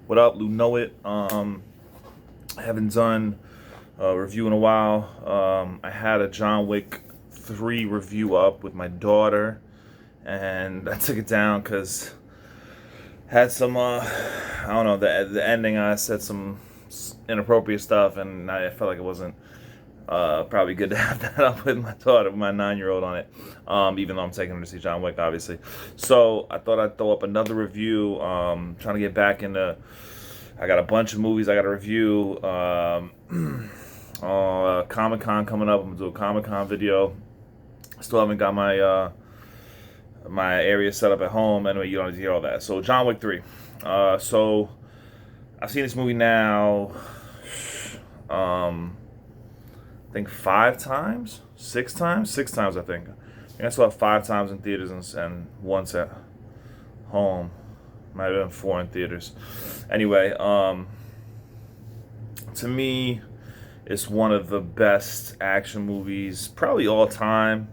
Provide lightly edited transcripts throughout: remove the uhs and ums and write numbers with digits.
What up, Lou Know It? I haven't done a review in a while. I had a John Wick 3 review up with my daughter, and I took it down because had some, I don't know, the ending, I said some inappropriate stuff, and I felt like it wasn't probably good to have that up with my daughter, with my 9-year-old on it. Even though I'm taking her to see John Wick, obviously. So I thought I'd throw up another review. Trying to get back into. I got a bunch of movies I got to review. Comic Con coming up. I'm gonna do a Comic Con video. Still haven't got my area set up at home. Anyway, you don't need to hear all that. So John Wick 3. So I've seen this movie now. I think 5 times, 6 times, 6 times. I think I saw it 5 times in theaters and once at home. Might have been 4 in theaters. Anyway, to me, it's one of the best action movies, probably all time.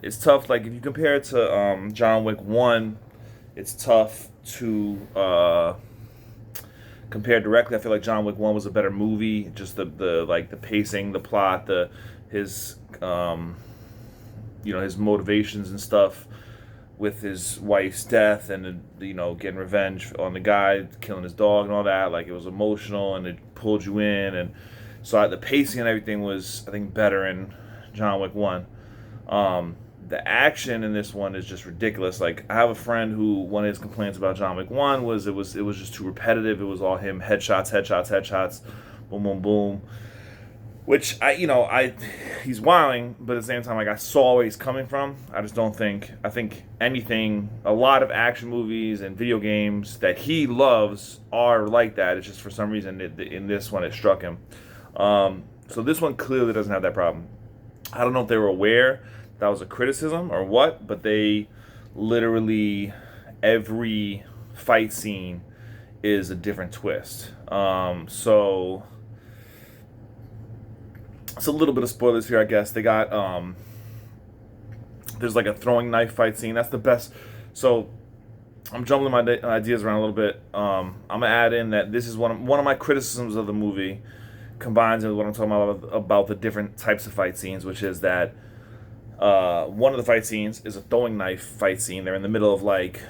It's tough. Like if you compare it to John Wick 1, it's tough to compare directly. I feel like John Wick 1 was a better movie. Just the pacing, the plot, his his motivations and stuff with his wife's death and getting revenge on the guy killing his dog and all that. Like it was emotional and it pulled you in, and so the pacing and everything was, I think, better in John Wick 1. The action in this one is just ridiculous. Like I have a friend who, one of his complaints about John Wick 1 was it was just too repetitive. It was all him, headshots, headshots, headshots, boom, boom, boom. Which he's wilding, but at the same time, like I saw where he's coming from. I just don't think. I think a lot of action movies and video games that he loves are like that. It's just for some reason in this one it struck him. So this one clearly doesn't have that problem. I don't know if they were aware that was a criticism or what, but they literally, every fight scene is a different twist. So it's a little bit of spoilers here, I guess. They got there's like a throwing knife fight scene. That's the best. So I'm jumbling my ideas around a little bit. I'm gonna add in that this is one of my criticisms of the movie, combines with what I'm talking about the different types of fight scenes, which is that one of the fight scenes is a throwing knife fight scene. They're in the middle of like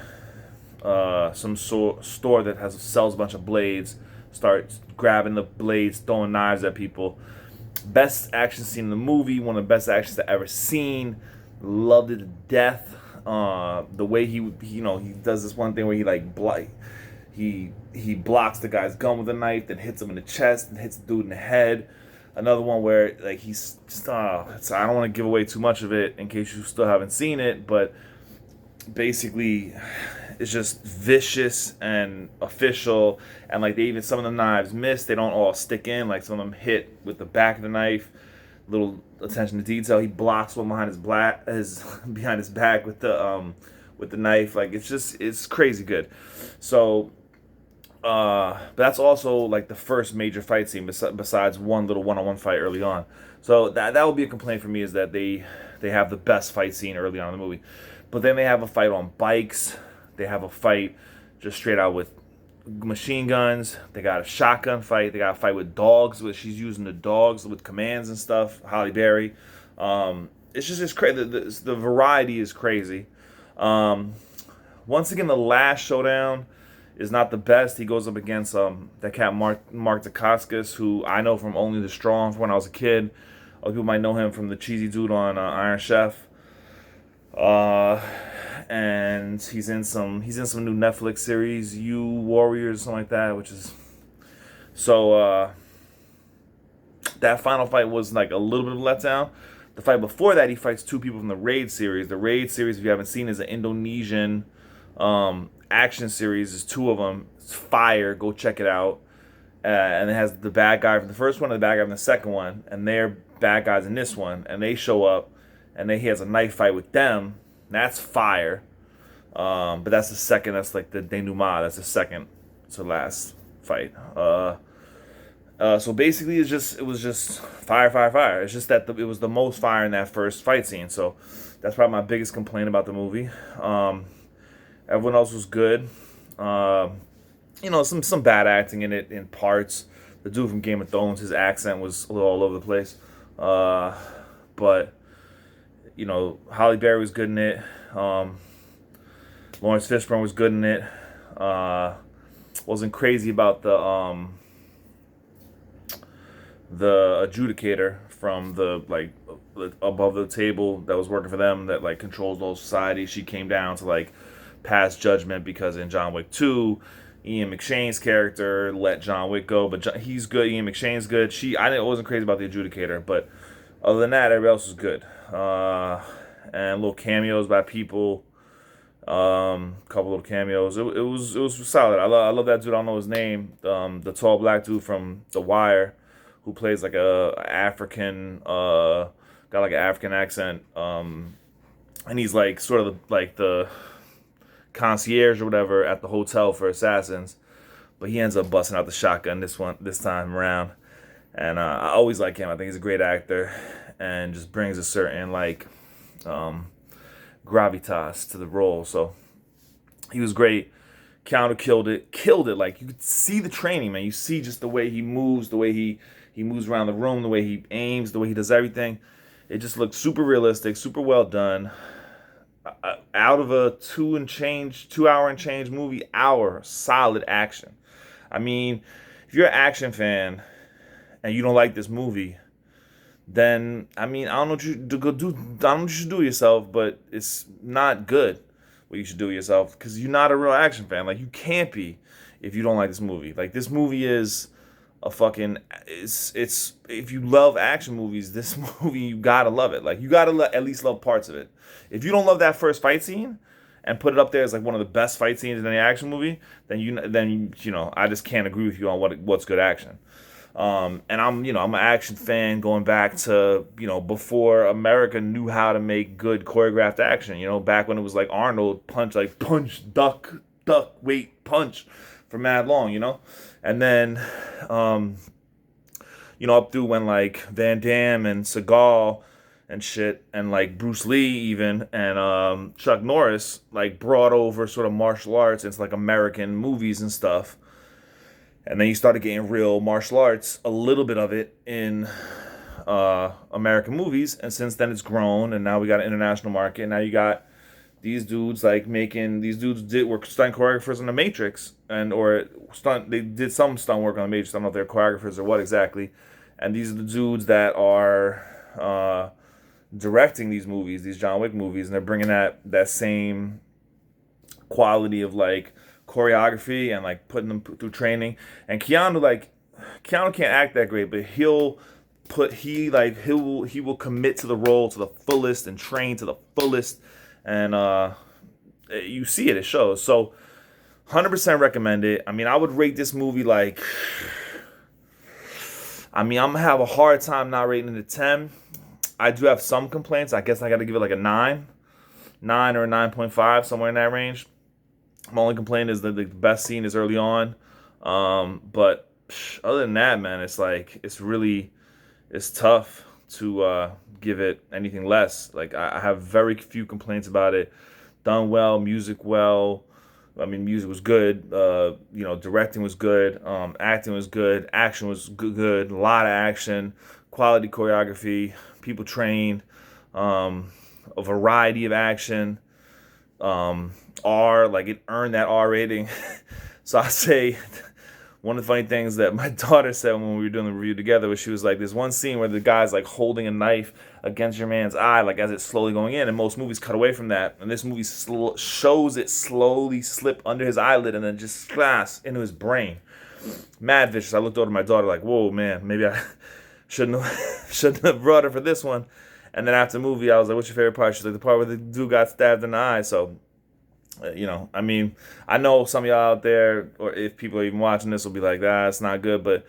some store that sells a bunch of blades. Start grabbing the blades, throwing knives at people. Best action scene in the movie. One of the best actions I've ever seen. Loved it to death. The way he does this one thing where he blocks the guy's gun with a knife, then hits him in the chest, and hits the dude in the head. Another one where like he's just, I don't want to give away too much of it in case you still haven't seen it, but basically it's just vicious and official, and like some of the knives miss, they don't all stick in, like some of them hit with the back of the knife. Little attention to detail. He blocks one behind his behind his back with the knife. Like it's crazy good. So but that's also like the first major fight scene besides one little one-on-one fight early on. So that would be a complaint for me, is that they have the best fight scene early on in the movie, but then they have a fight on bikes. They have a fight just straight out with machine guns. They got a shotgun fight. They got a fight with dogs. She's using the dogs with commands and stuff. Halle Berry. It's crazy. The variety is crazy. Once again, the last showdown is not the best. He goes up against that cat Mark Dacascos, who I know from Only the Strong from when I was a kid. Other people might know him from the cheesy dude on Iron Chef. And he's in some new Netflix series, You Warriors, something like that, which is so. That final fight was like a little bit of a letdown. The fight before that, he fights 2 people from the Raid series. The Raid series, if you haven't seen, is an Indonesian action series. There's 2 of them. It's fire. Go check it out. And it has the bad guy from the first one and the bad guy from the second one, and they're bad guys in this one. And they show up, and then he has a knife fight with them. That's fire. But that's the second. That's like the denouement. That's the second to last fight. So basically, it was just fire, fire, fire. It's just that it was the most fire in that first fight scene. So that's probably my biggest complaint about the movie. Everyone else was good. some bad acting in it in parts. The dude from Game of Thrones, his accent was a little all over the place. Uh, but Halle Berry was good in it. Lawrence Fishburne was good in it. Wasn't crazy about the adjudicator from the above the table that was working for them that like controls the whole society. She came down to like pass judgment because in John Wick 2, Ian McShane's character let John Wick go, but he's good. Ian McShane's good. I wasn't crazy about the adjudicator, but other than that, everybody else was good. And little cameos by people. Couple little cameos. It was solid. I love that dude. I don't know his name. The tall black dude from The Wire, who plays like a African, got like an African accent. And he's like sort of like the concierge or whatever at the hotel for assassins, but he ends up busting out the shotgun this time around. And I always like him. I think he's a great actor, and just brings a certain gravitas to the role. So he was great. Keanu killed it. Like you could see the training, man. You see just the way he moves, the way he moves around the room, the way he aims, the way he does everything. It just looked super realistic, super well done. Out of a 2 hour and change movie, solid action. I mean, if you're an action fan and you don't like this movie, then I mean, I don't know what you should do yourself, but it's not good what you should do yourself because you're not a real action fan. Like you can't be if you don't like this movie. Like this movie is it's if you love action movies, this movie you gotta love it. Like you gotta at least love parts of it. If you don't love that first fight scene and put it up there as like one of the best fight scenes in any action movie, then I just can't agree with you on what's good action. And I'm an action fan going back to before America knew how to make good choreographed action. Back when it was like Arnold punch, duck, wait, punch for mad long. And then up through when like Van Damme and Seagal and shit, and like Bruce Lee even, and Chuck Norris like brought over sort of martial arts into like American movies and stuff. And then you started getting real martial arts, a little bit of it in American movies, and since then it's grown, and now we got an international market. And now you got these dudes were stunt choreographers in The Matrix, they did some stunt work on The Matrix. I don't know if they're choreographers or what exactly. And these are the dudes that are directing these movies, these John Wick movies, and they're bringing that same quality of like choreography and like putting them through training. And Keanu can't act that great, but he will commit to the role to the fullest and train to the fullest, and you see it shows. So 100% recommend it. I mean, I would rate this movie I'm gonna have a hard time not rating it a 10. I do have some complaints. I guess I got to give it like a 9 or a 9.5, somewhere in that range. My only complaint is that the best scene is early on. But other than that, man, it's tough to give it anything less. Like I have very few complaints about it. Done well, music well. I mean, music was good. Directing was good. Acting was good. Action was good. A lot of action. Quality choreography. People trained. A variety of action. It earned that R rating. So I say one of the funny things that my daughter said when we were doing the review together was she was like, there's one scene where the guy's like holding a knife against your man's eye, like as it's slowly going in, and most movies cut away from that, and this movie shows it slowly slip under his eyelid and then just splash into his brain. Mad vicious. I looked over to my daughter like, whoa, man, maybe I shouldn't have brought her for this one. And then after the movie, I was like, what's your favorite part? She's like, the part where the dude got stabbed in the eye. So, I mean, I know some of y'all out there, or if people are even watching this, will be like, it's not good. But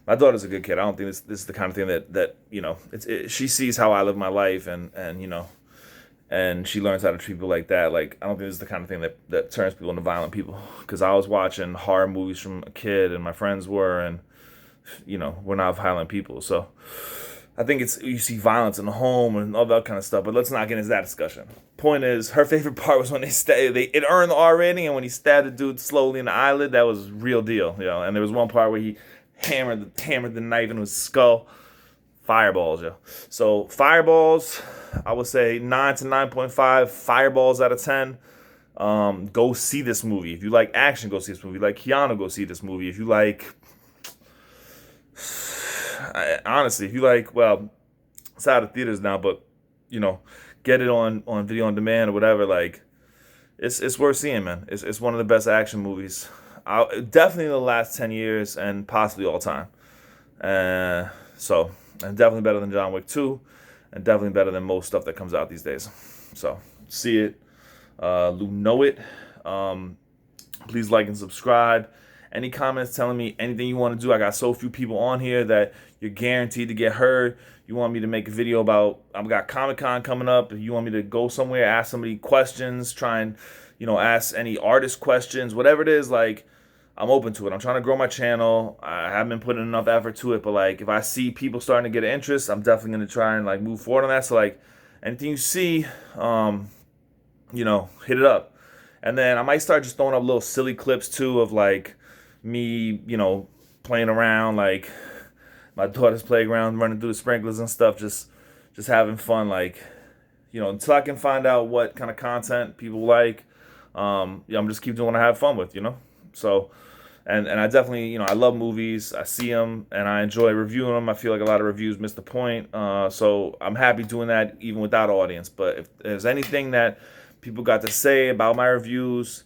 my daughter's a good kid. I don't think this is the kind of thing that she sees how I live my life, and she learns how to treat people like that. Like, I don't think this is the kind of thing that turns people into violent people. Because I was watching horror movies from a kid, and my friends were, and, we're not violent people. So I think you see violence in the home and all that kind of stuff, but let's not get into that discussion. point is, her favorite part was when it earned the R rating, and when he stabbed the dude slowly in the eyelid, that was real deal, you know. And there was one part where he hammered the knife into his skull. Fireballs, yo. So Fireballs, I would say 9 to 9.5 Fireballs out of 10. Go see this movie. If you like action, go see this movie. If you like Keanu, go see this movie. If you like, honestly, if you like, well, it's out of theaters now, but you know, get it on video on demand or whatever. Like, it's worth seeing, man. It's one of the best action movies, definitely in the last 10 years and possibly all time. So, and definitely better than John Wick 2, and definitely better than most stuff that comes out these days. So, see it. Lou know it. Please like and subscribe. Any comments telling me anything you want to do? I got so few people on here that you're guaranteed to get heard. You want me to make a video about, I've got Comic-Con coming up. If you want me to go somewhere, ask somebody questions, try and, you know, ask any artist questions, whatever it is, like, I'm open to it. I'm trying to grow my channel. I haven't been putting enough effort to it, but like, if I see people starting to get an interest, I'm definitely going to try and like move forward on that. So like, anything you see, you know, hit it up. And then I might start just throwing up little silly clips too of like me, you know, playing around, like my daughter's playground, running through the sprinklers and stuff, just having fun, like, you know, until I can find out what kind of content people like. Yeah, I'm just keep doing what I have fun with, you know. So, and I definitely, you know, I love movies. I see them and I enjoy reviewing them. I feel like a lot of reviews miss the point. So I'm happy doing that even without audience. But if there's anything that people got to say about my reviews,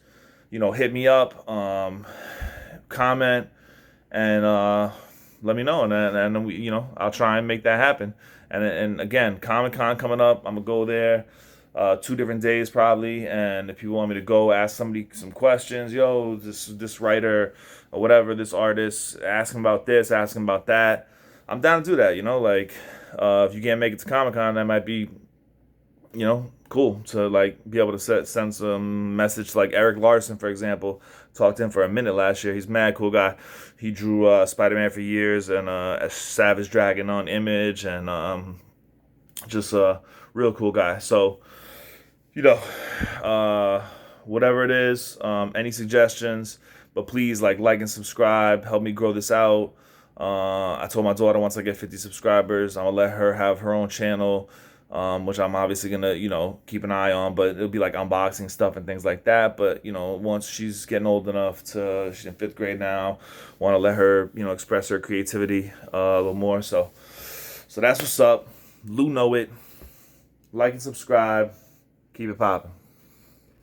you know, hit me up, comment, and let me know, and we, you know, I'll try and make that happen. And again, Comic-Con coming up, I'm gonna go there 2 different days probably. And if people want me to go ask somebody some questions, yo, this writer or whatever, this artist, ask him about this, ask him about that, I'm down to do that. You know, like if you can't make it to Comic-Con, that might be, you know, cool to like be able to send some message to like Eric Larson, for example. Talked to him for a minute last year. He's a mad cool guy. He drew Spider-Man for years, and a Savage Dragon on Image, and just a real cool guy. So, you know, whatever it is, any suggestions, but please like and subscribe, help me grow this out. I told my daughter once I get 50 subscribers, I'm gonna let her have her own channel, which I'm obviously gonna, you know, keep an eye on, but it'll be like unboxing stuff and things like that. But, you know, once she's getting old enough she's in 5th grade now, want to let her, you know, express her creativity a little more. So that's what's up. Lou know it. Like and subscribe. Keep it popping.